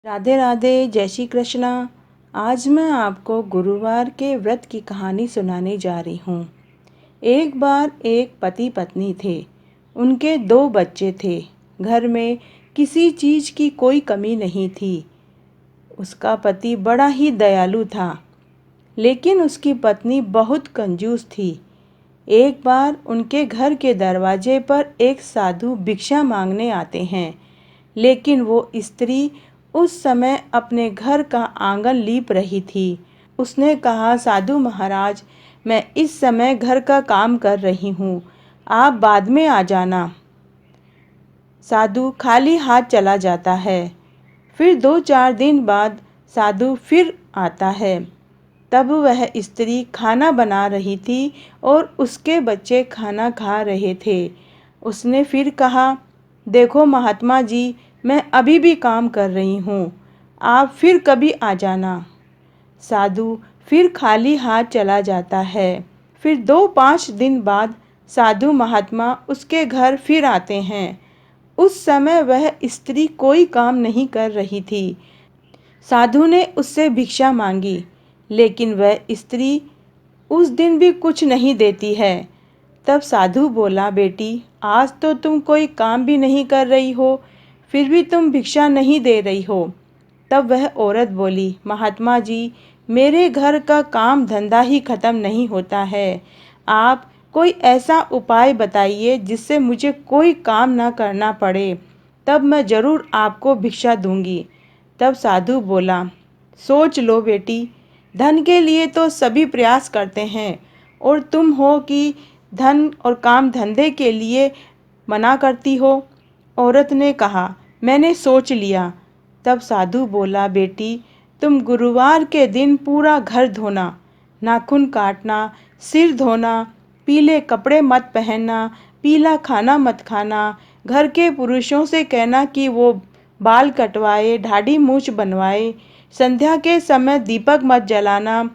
राधे राधे, जय श्री कृष्णा। आज मैं आपको गुरुवार के व्रत की कहानी सुनाने जा रही हूँ। एक बार एक पति पत्नी थे। उनके 2 बच्चे थे। घर में किसी चीज़ की कोई कमी नहीं थी। उसका पति बड़ा ही दयालु था, लेकिन उसकी पत्नी बहुत कंजूस थी। एक बार उनके घर के दरवाजे पर एक साधु भिक्षा मांगने आते हैं, लेकिन वो स्त्री उस समय अपने घर का आंगन लीप रही थी। उसने कहा, साधु महाराज, मैं इस समय घर का काम कर रही हूँ, आप बाद में आ जाना। साधु खाली हाथ चला जाता है। फिर 2-4 दिन बाद साधु फिर आता है। तब वह स्त्री खाना बना रही थी और उसके बच्चे खाना खा रहे थे। उसने फिर कहा, देखो महात्मा जी, मैं अभी भी काम कर रही हूँ, आप फिर कभी आ जाना। साधु फिर खाली हाथ चला जाता है। फिर 2-5 दिन बाद साधु महात्मा उसके घर फिर आते हैं। उस समय वह स्त्री कोई काम नहीं कर रही थी। साधु ने उससे भिक्षा मांगी, लेकिन वह स्त्री उस दिन भी कुछ नहीं देती है। तब साधु बोला, बेटी, आज तो तुम कोई काम भी नहीं कर रही हो, फिर भी तुम भिक्षा नहीं दे रही हो। तब वह औरत बोली, महात्मा जी, मेरे घर का काम धंधा ही खत्म नहीं होता है। आप कोई ऐसा उपाय बताइए जिससे मुझे कोई काम ना करना पड़े, तब मैं ज़रूर आपको भिक्षा दूंगी। तब साधु बोला, सोच लो बेटी, धन के लिए तो सभी प्रयास करते हैं, और तुम हो कि धन और काम धंधे के लिए मना करती हो। औरत ने कहा, मैंने सोच लिया। तब साधु बोला, बेटी, तुम गुरुवार के दिन पूरा घर धोना, नाखून काटना, सिर धोना, पीले कपड़े मत पहनना, पीला खाना मत खाना, घर के पुरुषों से कहना कि वो बाल कटवाए, दाढ़ी मूछ बनवाए, संध्या के समय दीपक मत जलाना,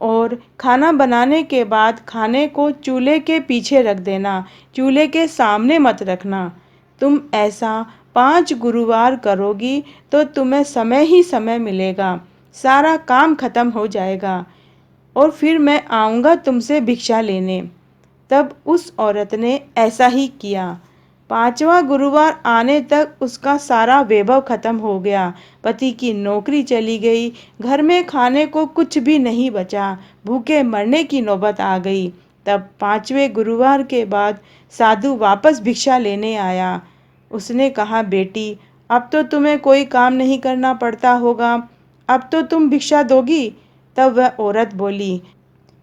और खाना बनाने के बाद खाने को चूल्हे के पीछे रख देना, चूल्हे के सामने मत रखना। तुम ऐसा 5 गुरुवार करोगी तो तुम्हें समय ही समय मिलेगा, सारा काम खत्म हो जाएगा, और फिर मैं आऊँगा तुमसे भिक्षा लेने। तब उस औरत ने ऐसा ही किया। 5वां गुरुवार आने तक उसका सारा वैभव खत्म हो गया। पति की नौकरी चली गई, घर में खाने को कुछ भी नहीं बचा, भूखे मरने की नौबत आ गई। तब 5वें गुरुवार के बाद साधु वापस भिक्षा लेने आया। उसने कहा, बेटी, अब तो तुम्हें कोई काम नहीं करना पड़ता होगा, अब तो तुम भिक्षा दोगी। तब वह औरत बोली,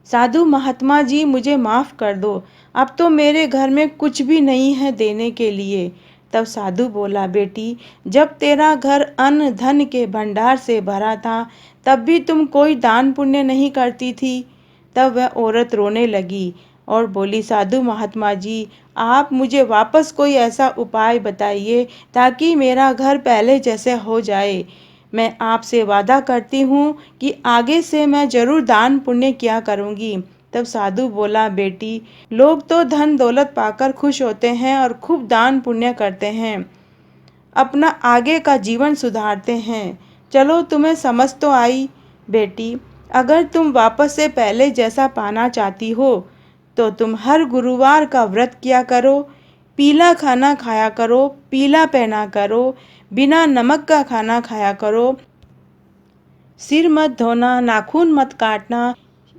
साधु महात्मा जी, मुझे माफ़ कर दो, अब तो मेरे घर में कुछ भी नहीं है देने के लिए। तब साधु बोला, बेटी, जब तेरा घर अन्न धन के भंडार से भरा था, तब भी तुम कोई दान पुण्य नहीं करती थी। तब वह औरत रोने लगी और बोली, साधु महात्मा जी, आप मुझे वापस कोई ऐसा उपाय बताइए ताकि मेरा घर पहले जैसे हो जाए। मैं आपसे वादा करती हूँ कि आगे से मैं ज़रूर दान पुण्य किया करूँगी। तब साधु बोला, बेटी, लोग तो धन दौलत पाकर खुश होते हैं और खूब दान पुण्य करते हैं, अपना आगे का जीवन सुधारते हैं। चलो, तुम्हें समझ तो आई। बेटी, अगर तुम वापस से पहले जैसा पाना चाहती हो तो तुम हर गुरुवार का व्रत किया करो, पीला खाना खाया करो, पीला पहना करो, बिना नमक का खाना खाया करो, सिर मत धोना, नाखून मत काटना,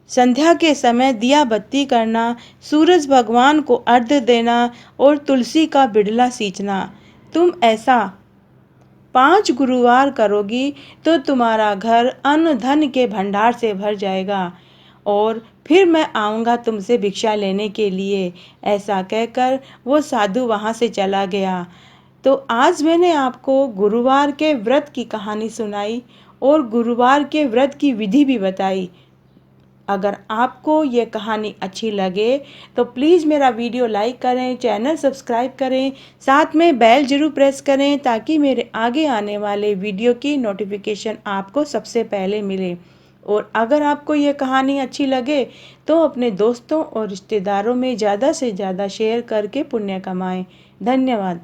संध्या के समय दिया बत्ती करना, सूरज भगवान को अर्घ्य देना और तुलसी का बिड़ला सींचना। तुम ऐसा 5 गुरुवार करोगी तो तुम्हारा घर अन्न धन के भंडार से भर जाएगा, और फिर मैं आऊँगा तुमसे भिक्षा लेने के लिए। ऐसा कहकर वो साधु वहाँ से चला गया। तो आज मैंने आपको गुरुवार के व्रत की कहानी सुनाई और गुरुवार के व्रत की विधि भी बताई। अगर आपको ये कहानी अच्छी लगे तो प्लीज़ मेरा वीडियो लाइक करें, चैनल सब्सक्राइब करें, साथ में बेल ज़रूर प्रेस करें ताकि मेरे आगे आने वाले वीडियो की नोटिफिकेशन आपको सबसे पहले मिले। और अगर आपको ये कहानी अच्छी लगे तो अपने दोस्तों और रिश्तेदारों में ज़्यादा से ज़्यादा शेयर करके पुण्य कमाएं। धन्यवाद।